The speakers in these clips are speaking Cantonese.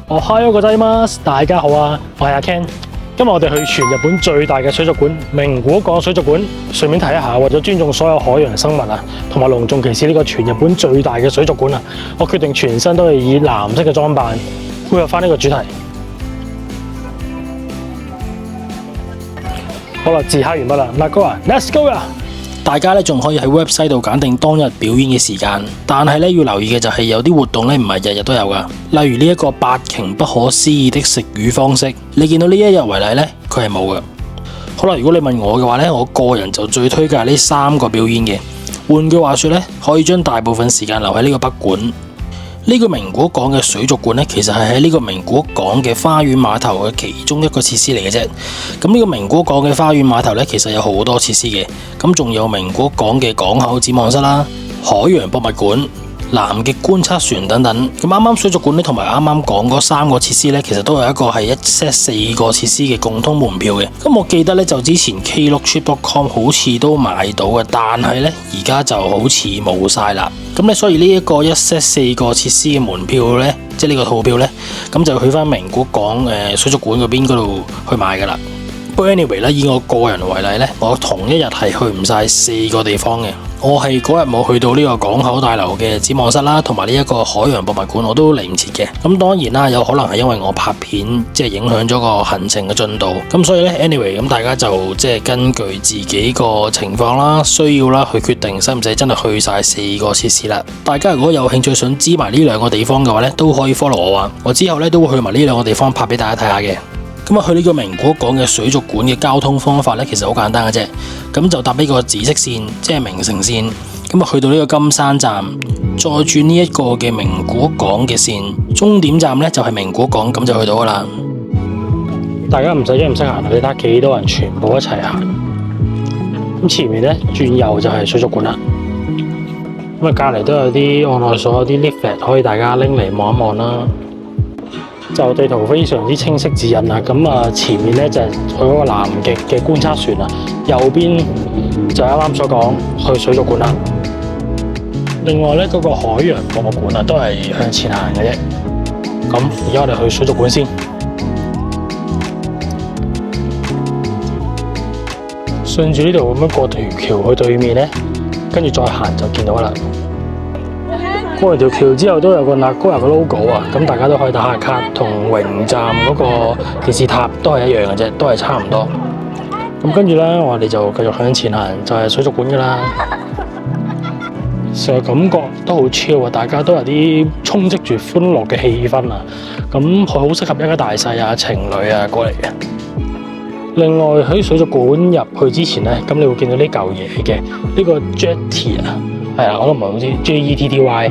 Ohayo gozaimasu，大家好啊，我係阿 Ken。今日我哋去全日本最大嘅水族館名古屋港水族館，順便睇一下，為咗尊重所有海洋生物啊，同埋隆重其事呢個全日本最大嘅水族館啊，我決定全身都係以藍色嘅裝扮配合翻呢個主題。好啦，自考完畢啦，嗱哥啊 ，Let's go 啊！大家咧仲可以喺 website 度揀定當日表演嘅時間，但係咧要留意嘅就係有啲活動咧唔係日日都有噶。例如呢一個八鯨不可思議的食魚方式，你見到呢一日為例咧，佢係冇嘅。好啦，如果你問我嘅話咧，我個人就最推介呢3個表演嘅。換句話說咧，可以將大部分時間留喺呢個北館。呢個名古屋港嘅水族館咧，其實係喺呢個名古屋港嘅花園碼頭嘅其中一個設施嚟嘅啫。咁呢個名古屋港嘅花園碼頭咧，其實有好多設施嘅。咁仲有名古屋港嘅港口展望室啦、海洋博物館、南極觀測船等等。咁啱啱水族館咧，同埋啱啱講嗰3個設施咧，其實都有一個係一 set 4個設施嘅共通門票嘅。咁我記得咧，就之前 klooktrip.com 好似都買到嘅，但係咧而家就好似冇晒啦。咁咧，所以呢一個一 set 4個設施嘅門票咧，即係呢個套票咧，咁就去翻名古屋港水族館嗰邊嗰度去買噶啦。不過 anyway 咧，以我個人為例咧，我同一日係去唔晒4個地方嘅。我係嗰日冇去到呢個港口大樓嘅展望室啦，同埋呢一個海洋博物館，我都嚟唔切嘅。咁當然啦，有可能係因為我拍片即係影響咗個行程嘅進度。咁所以咧 anyway， 咁大家就即係根據自己個情況啦、需要啦，去決定使唔使真係去晒4個設施啦。大家如果有興趣想知埋呢2個地方嘅話咧，都可以 follow 我啊。我之後咧都會去埋呢2個地方拍俾大家睇下嘅。咁去呢個名古屋港嘅水族館嘅交通方法咧，其實好簡單嘅啫。咁就搭呢個紫色線，即係名城線。咁去到呢個金山站，再轉呢一個嘅名古屋港嘅線，終點站咧就係名古屋港，咁就去到噶啦。大家唔使驚唔識行，你睇下幾多人全部一齊行。咁前面咧轉右就係水族館啦。咁隔離都有啲按內所有啲 leaflet 可以大家拎嚟望一望啦。就地圖非常之清晰指引啊！咁前面咧就係去嗰個南極嘅觀測船啊，右邊就係啱啱所講去水族館啦。另外咧嗰個海洋博物館啊，都係向前行嘅啫。咁而家我哋去水族館先，順住呢度咁樣過條橋去對面咧，跟住再行就見到啦。過完條橋之後都有個Nagoya嘅 logo 啊，咁大家都可以打下卡，同榮站嗰個電視塔都係一樣嘅啫，都係差唔多。咁跟住咧，我哋就繼續向前行，就係水族館噶啦。成個感覺都好 chill 啊，大家都有啲充斥住歡樂嘅氣氛啊。咁佢好適合一家大細啊、情侶啊過嚟嘅。另外喺水族館入去之前咧，咁你會見到呢嚿嘢嘅呢個 jetty 啊。係啊，我都唔係好知 JETTY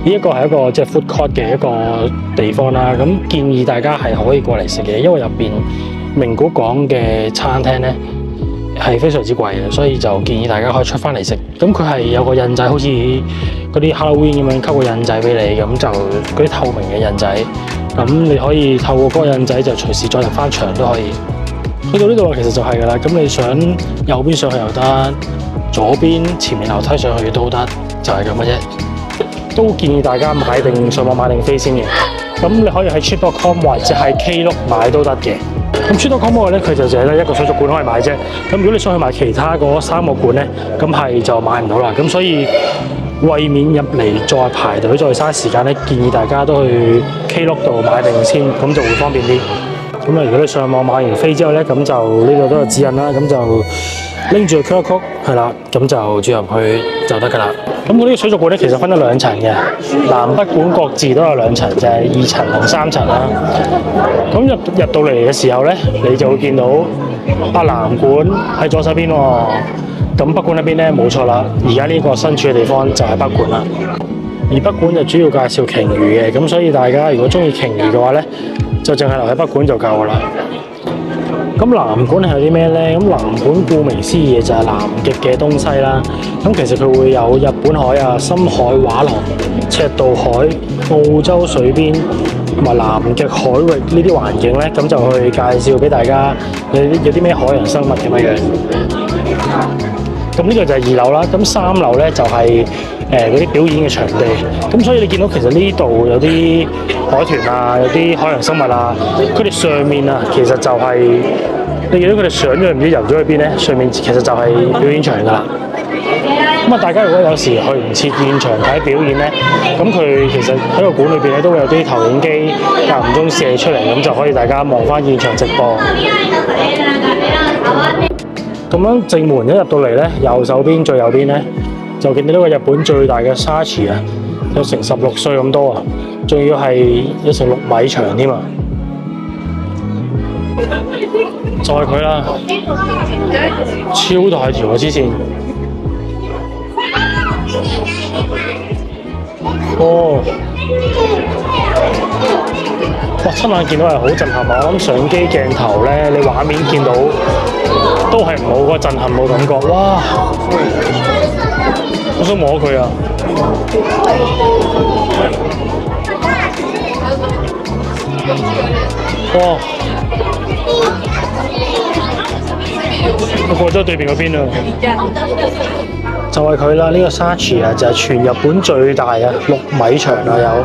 呢一個係一個即係 food court 嘅一個地方啦。咁建議大家係可以過嚟食嘅，因為入邊名古屋港嘅餐廳咧係非常之貴嘅，所以就建議大家可以出翻嚟食。咁佢係有個印仔，好似嗰啲 Halloween 咁樣，溝個印仔俾你，咁就嗰啲透明嘅印仔。咁你可以透過嗰個印仔就隨時再入翻場都可以。去到呢度其實就係㗎啦。咁你想右邊上去又得。左邊前面樓梯上去都得，就係咁嘅啫。都建議大家上網買定飛先嘅。咁你可以喺 trip.com 或者係 Klook 買都得嘅。咁 trip.com 咧，佢就淨係得一個水族館可以買啫。咁如果你想去買其他嗰3個館咧，咁係就買唔到啦。咁所以為免入嚟再排隊再嘥時間咧，建議大家都去 Klook 度買定先，咁就會方便啲。咁如果你上網買完飛之後咧，咁就呢度都有指引啦，咁就拎住個 QR code 係啦，咁就轉入去就得㗎啦。咁呢個水族館咧，其實分咗2層嘅，南北館各自都有2層，就係2層同3層啦。咁入到嚟嘅時候咧，你就會見到南館喺左手邊喎。咁北館嗰邊咧冇錯啦，而家呢個身處嘅地方就係北館啦。而北館就主要介紹鯨魚嘅，咁所以大家如果中意鯨魚嘅話咧，就淨係留喺北館就夠㗎啦。咁南館係有啲咩呢？咁南館顧名思義就係南極嘅東西啦。咁其實佢會有日本海啊、深海畫廊、赤道海、澳洲水邊同埋南極海域呢啲環境呢，咁就去介紹俾大家有啲咩海洋生物咁樣。咁呢個就係2樓啦。咁3樓呢就係嗰啲表演嘅場地。咁所以你見到其實呢度有啲海豚啊，有啲海洋生物啊，佢哋上面啊其實就係、你見到佢哋上咗唔知游咗去邊咧，上面其實就係表演場㗎啦。咁啊，大家如果有時去唔切現場睇表演咧，咁佢其實喺個館裏邊咧都會有啲投影機間唔中射出嚟，咁就可以大家望翻現場直播。咁樣正門一入到嚟咧，右手邊最右邊咧就見到呢個日本最大嘅沙池啊，有成16歲咁多啊，仲要係有成6米長添啊！就係佢啦，超大條啊！之前。哦，哇！親眼見到係好震撼啊！我諗相機鏡頭咧，你畫面見到都係冇個震撼冇感覺。哇！我想摸佢啊！哇！我過咗對面嗰邊啦。就係佢啦，呢個沙池啊，就係全日本最大啊，6米長啊有。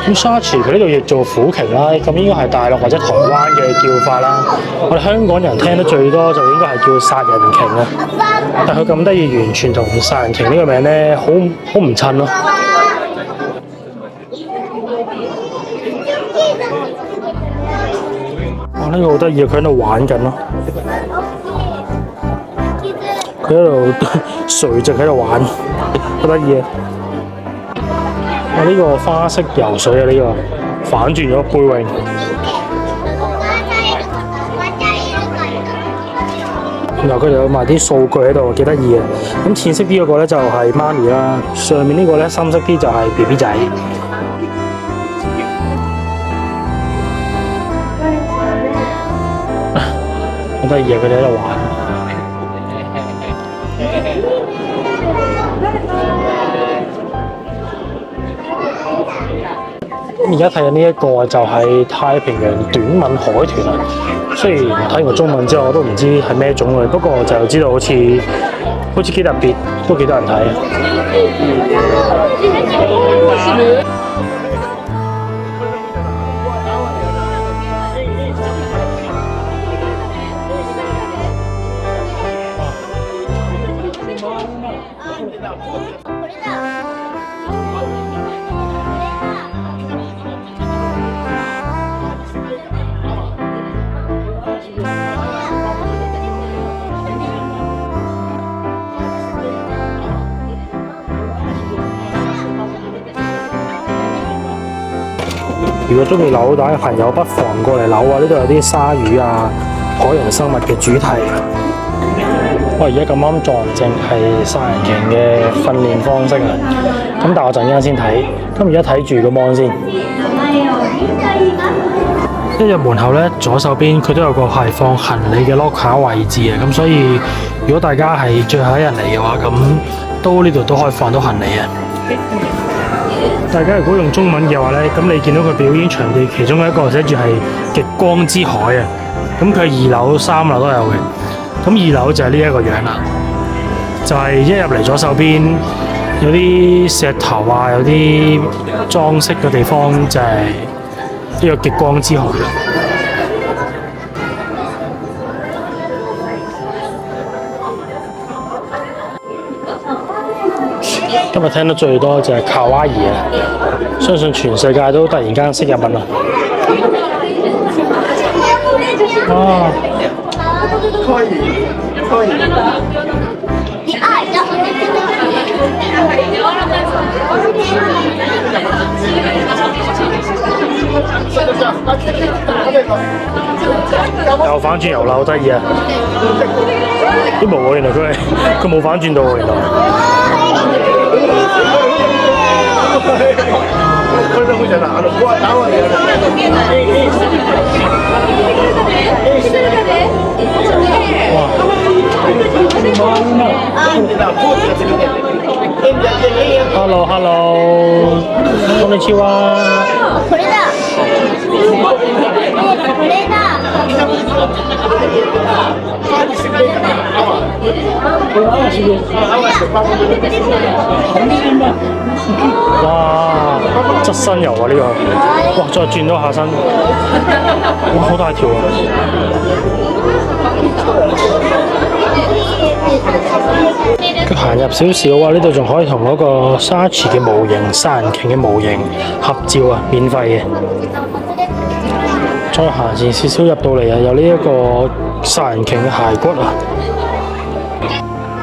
咁沙池佢呢度譯做虎鯨啦，咁應該係大陸或者台灣嘅叫法啦。我哋香港人聽得最多就應該係叫殺人鯨啊，但佢咁得意，完全同殺人鯨呢個名咧好唔襯咯。哇！呢個好得意啊，佢喺度玩緊咯。佢喺度垂直喺度玩，好得意啊！我呢個花式游水啊，呢個反轉咗背泳。然後佢哋有埋啲數據喺度，幾得意啊！咁淺色啲嗰個咧就係媽咪啦，上面呢個咧深色啲就係 BB 仔。好得意啊！佢哋喺度玩。而家睇緊呢一個就係太平洋短吻海豚啊！雖然睇完中文之後我都唔知係咩種類，不過就知道好似幾特別，都幾多人睇啊！如果中意扭蛋嘅朋友，不妨過嚟扭啊！呢度有啲鯊魚啊、海洋生物嘅主題。我而家咁啱撞正係殺人鯨嘅訓練方式啊！咁但係我陣間先睇，咁而家睇住個 mon 先。一入門口咧，左手邊佢都有個係放行李嘅 locker 位置啊！咁所以如果大家係最後一日嚟嘅話，咁呢度都可以放到行李啊！大家如果用中文嘅話咧，咁你見到佢表演場地其中一個寫住係極光之海啊，咁佢2樓、3樓都有嘅。咁2樓就係呢一個樣啦，就係一入嚟左手邊有啲石頭啊，有啲裝飾嘅地方就係呢個極光之海。今日聽得最多就係卡哇伊啊！相信全世界都突然間識日文啦。哇！又反轉遊啦，好得意啊！都冇喎，原來佢冇反轉到喎，原來。Hello， こんにちは。これだ。これだ。哇，側身遊啊呢個，哇再轉到下身，哇好大條啊！佢行入少少啊，呢度仲可以同嗰個沙池嘅模型、殺人鯨嘅模型合照啊，免費嘅。再行前少少入到嚟啊，有呢一個殺人鯨嘅骸骨啊！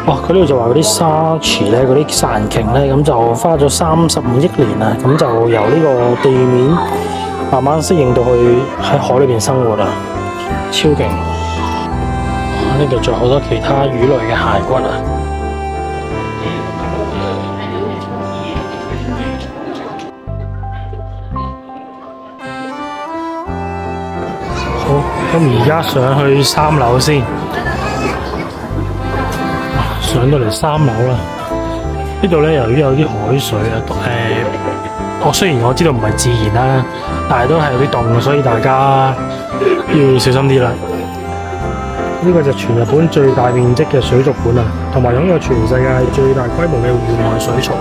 哇！佢呢度就話嗰啲沙池咧，嗰啲殺人鯨咧，咁就花咗35億年啊，咁就由呢個地面慢慢適應到去喺海裏邊生活啊，超勁！呢度仲有好多其他魚類嘅骸骨啊！好，咁而家上去3樓先。上到嚟3樓啦，呢度咧由於有啲海水啊，我雖然我知道唔係自然啦，但係都係有啲凍，所以大家要小心啲啦。呢個就全日本最大面積嘅水族館啊，同埋擁有全世界最大規模嘅戶外水槽。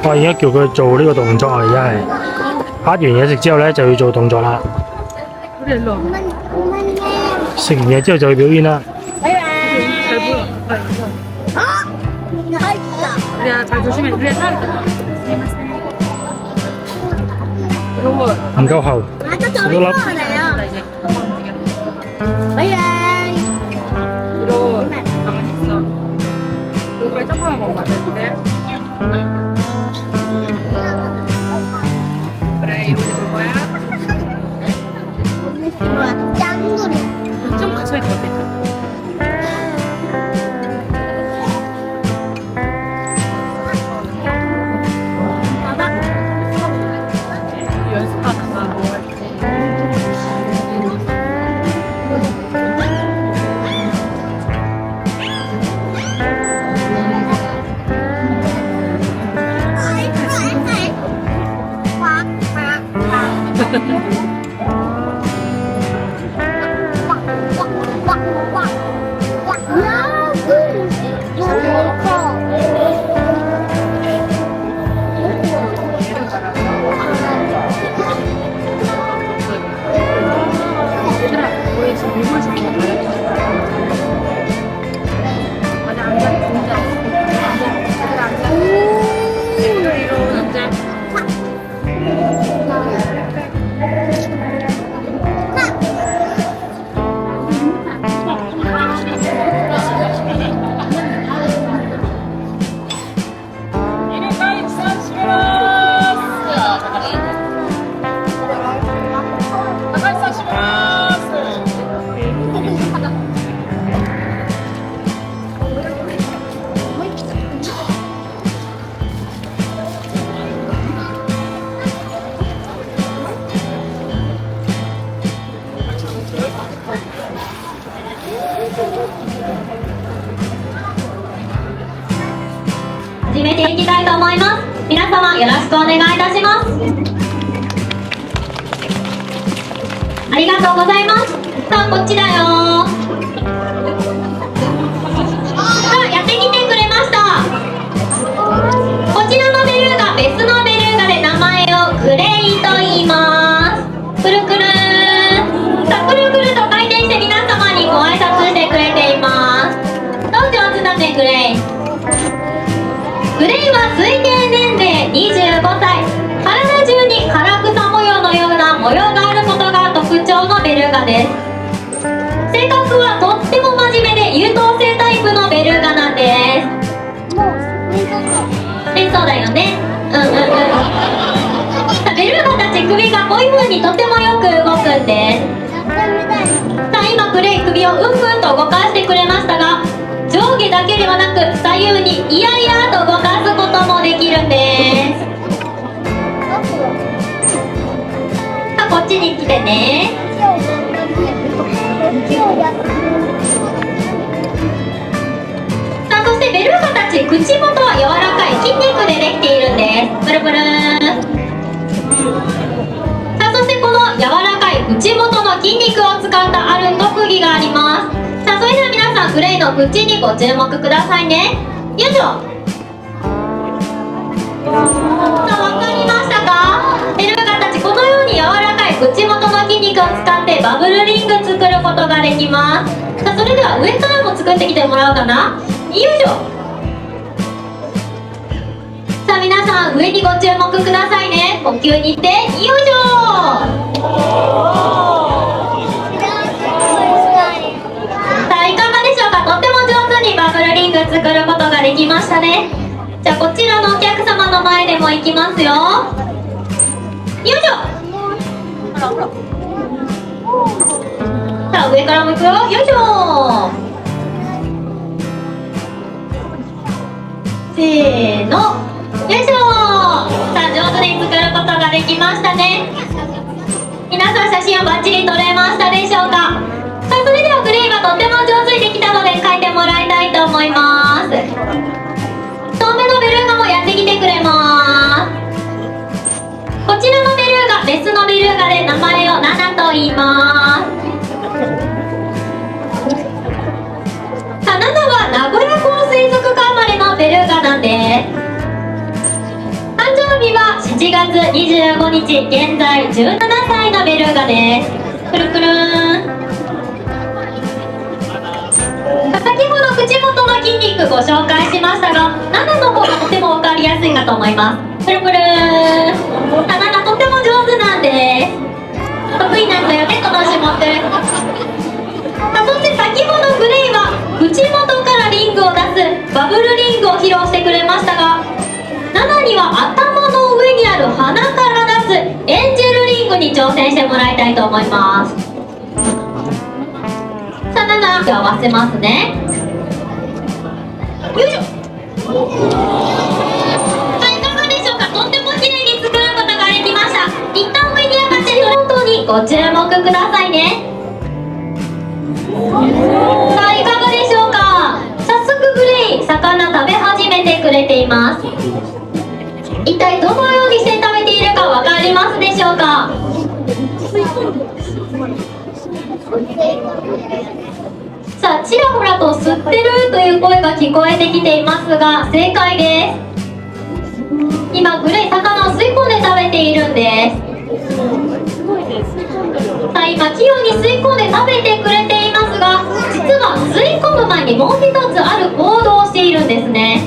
我而家叫佢做呢個動作啊，而家係拍完嘢食之後咧就要做動作啦。食完嘢之後就要表演啦。唔夠厚，食多粒。始めていきたいと思います。皆様よろしくお願いいたします。ありがとうございます。さあこっちだよ。さあやってきてくれました。こちらのベルーガ、別のベルーガで名前をクレイと言います。くるくるー。さあくるくると回転して皆様にご挨拶してくれています。どう上手だねクレイ。グレイは推定年齢25歳、体中に唐草模様のような模様があることが特徴のベルーガです。性格はとっても真面目で優等生タイプのベルーガなんです。そうだよね。ベルーガたち首がこういう風にとてもよく動くんです。さあ今クレイ首をうんうんと動かしてくれましたが、上下だけではなく左右にイヤイヤと動かすこともできるんです。さあこっちに来てね。さあそしてベルーガたち口元は柔らかい筋肉でできているんです。ブルブルー。さあそしてこの柔らかい口元の筋肉を使ったある特技があります。さあそれでは皆さんグレイの口にご注目くださいね。よいしょ。さあ分かりましたか？ベルーガたちこのように柔らかい口元の筋肉を使ってバブルリング作ることができます。さあそれでは上からも作ってきてもらおうかな。よいしょ。さあ皆さん上にご注目くださいね。呼吸に行ってよいしょ。とっても上手にバブルリング作ることができましたね。じゃあこちらのお客様の前でも行きますよ。よいしょ。さあ上からも行くよ。よいしょ。せーの。よいしょ。さあ上手に作ることができましたね。皆さん写真をバッチリ撮れましたでしょうか？さあそれではグレイがとっても上手にできたので描いてもらいたいと思います。遠目のベルーガもやってきてくれます。こちらのベルーガ、別のベルーガで名前をナナと言います。さあナナは名古屋港水族館生まれのベルーガなんです。誕生日は7月25日、現在17歳のベルーガです。くるくるーん。先ほど口元の筋肉ご紹介しましたが、ナナの方がとても分かりやすいかと思います。プルプルー。ナナとても上手なんです。得意なんだよねこの種目。そして先ほどグレイは口元からリングを出すバブルリングを披露してくれましたが、ナナには頭の上にある鼻から出すエンジェルリングに挑戦してもらいたいと思います。さあナナ合わせますね。よいしょ。さあいかがでしょうか？とっても綺麗に作ることができました。一旦上に上がってフロントにご注目くださいね。さあいかがでしょうか？早速グレイ魚食べ始めてくれています。一体どのようにして食べているかわかりますでしょうか？さあ、ちらほらと吸ってるという声が聞こえてきていますが、正解です。今、グレイ、魚を吸い込んで食べているんです。さあ、今、器用に吸い込んで食べてくれていますが、実は吸い込む前にもう一つある行動をしているんですね。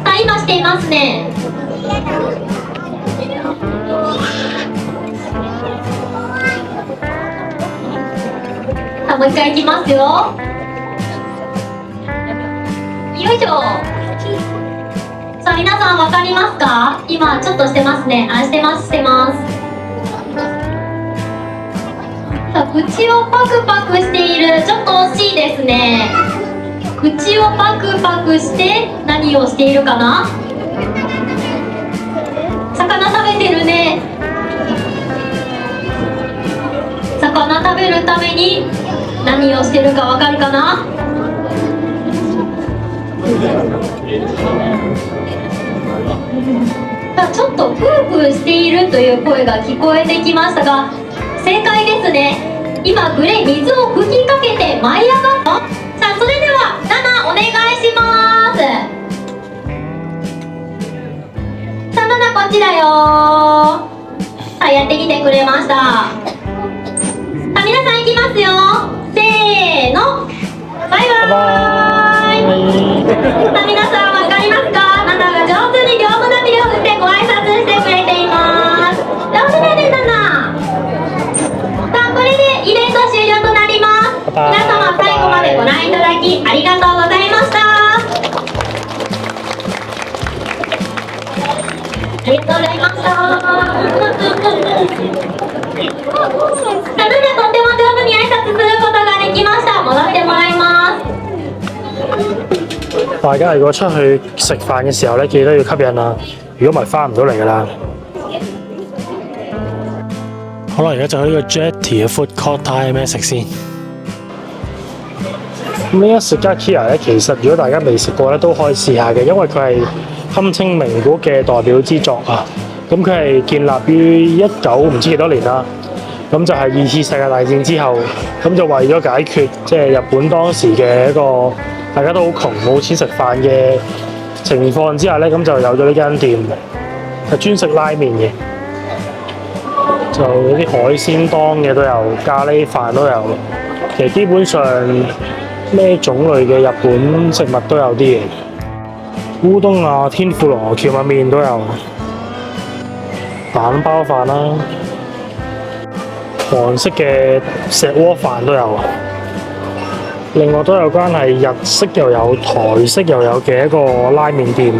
さあ、今していますね。さあ、もう一回いきますよ。よいしょ。さあ、皆さん分かりますか？今ちょっとしてますね。あ、してます、してます。さあ、口をパクパクしている。ちょっと惜しいですね。口をパクパクして何をしているかな？魚食べてるね。魚食べるために何をしてるかわかるかな？さあ、ちょっとプープーしているという声が聞こえてきましたが、正解ですね。今グレイ、水を吹きかけて舞い上がった。さあ、それではナナお願いします。さあ、ナナこっちだよ。さあ、やってきてくれました。さあ、皆さんいきますよ。せーの、バイバーイ。さあ、皆さん分かりますか？ナナが上手に両手の指を振ってご挨拶してくれています。上手だね、ナナ。さあ、これでイベント終了となります。皆様最後までご覧いただきありがとうございました。ありがとうございました。ナナとっても上手に挨拶することができました。戻ってもらいます。大家如果出去食飯嘅時候咧，記得要吸引啊！如果唔係翻唔到嚟噶啦。好啦，而家就去呢個 Jetty 嘅 food court 睇下咩食先。咁呢間 Sugakiya 咧，其實如果大家未食過咧，都可以試下嘅，因為佢係堪稱名古嘅代表之作啊。咁佢係建立於19唔知幾多年啦。咁就係二次世界大戰之後，咁就為咗解決即係日本當時嘅一個大家都好窮冇錢食飯嘅情況之下咧，咁就有咗呢間店，係專食拉麵嘅，就有啲海鮮檔嘅都有，咖喱飯都有，其實基本上咩種類嘅日本食物都有啲嘅，烏冬啊、天婦羅蕎麥麵都有，蛋包飯啦。韓式嘅石鍋飯都有，另外都有關係日式又有、台式又有嘅一個拉麵店。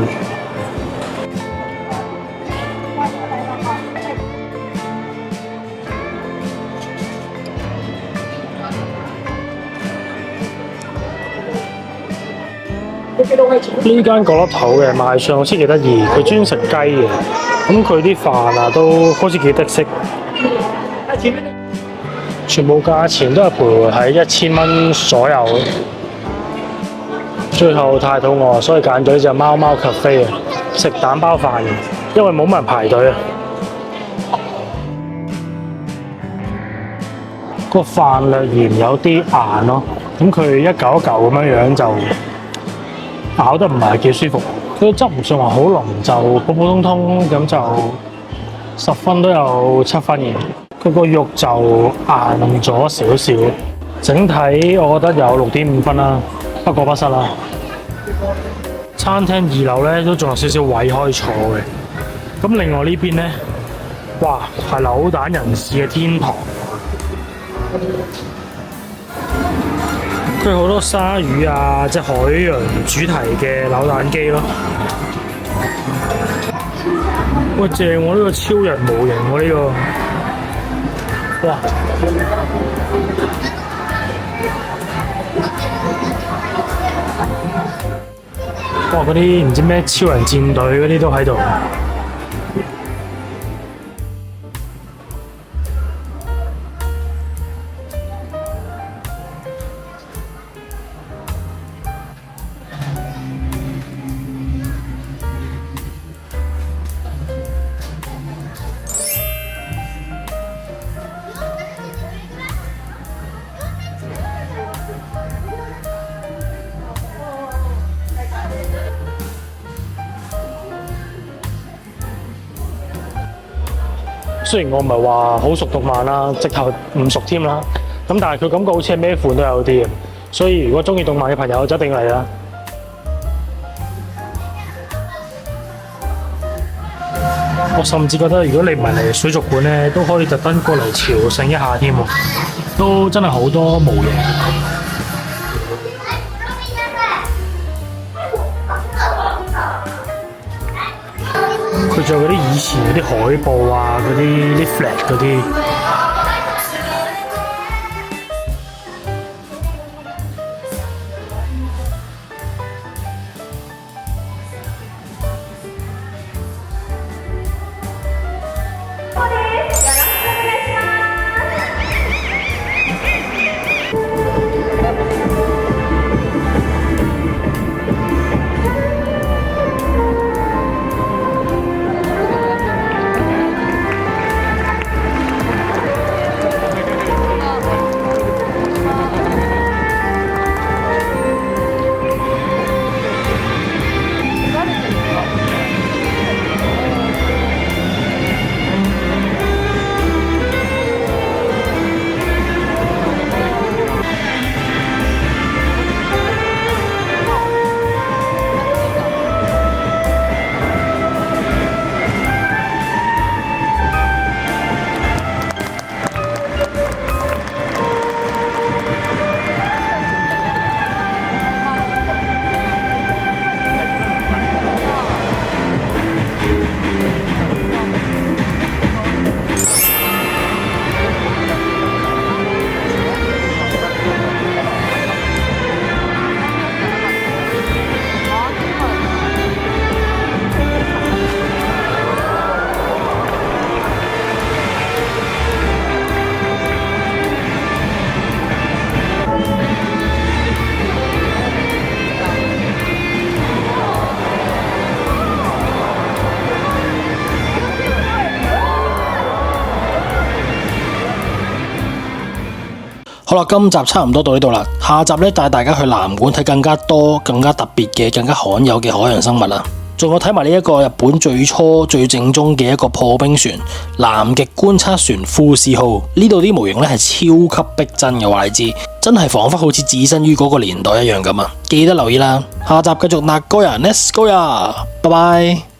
呢間角落頭嘅賣相好似幾得意，佢專食雞嘅，咁佢啲飯啊都好似幾得色。全部價錢都係徘徊喺1000蚊左右。最後太肚餓，所以揀咗呢隻貓貓 cafe 啊，食蛋包飯，因為冇乜人排隊啊。個飯略嫌有啲硬咯，咁佢一嚿一嚿咁樣就咬得唔係幾舒服。佢汁唔算話好濃，就普普通通咁就10分都有7分嘅。佢個肉就硬咗少少，整體我覺得有6.5分啦，不過不失啦。餐廳2樓咧都仲有少少位可以坐嘅。咁另外呢邊咧，哇係扭蛋人士嘅天堂。佢好多鯊魚啊，即係海洋主題嘅扭蛋機咯。喂，正喎！呢個超人模型喎，呢個。哇！哇！嗰啲唔知咩超人戰隊嗰啲都喺度。雖然我唔係話好熟動漫啦，直頭唔熟添啦。咁但係佢感覺好似係咩款都有啲嘅，所以如果中意動漫嘅朋友就一定嚟啦。我甚至覺得如果你唔係嚟水族館咧，都可以特登過嚟朝聖一下添喎，都真係好多模型。佢仲有嗰啲以前嗰啲海報啊，嗰啲flag 嗰啲。好啦，今集差唔多到呢度啦，下集咧帶大家去南館睇更加多、更加特別嘅、更加罕有嘅海洋生物啦。仲有睇埋呢一個日本最初最正宗嘅一個破冰船南極觀測船富士號，呢度啲模型咧係超級逼真嘅，話你知，真係彷彿好似置身於嗰個年代一樣咁啊！記得留意啦，下集繼續Nagoya，Let's go呀，拜拜。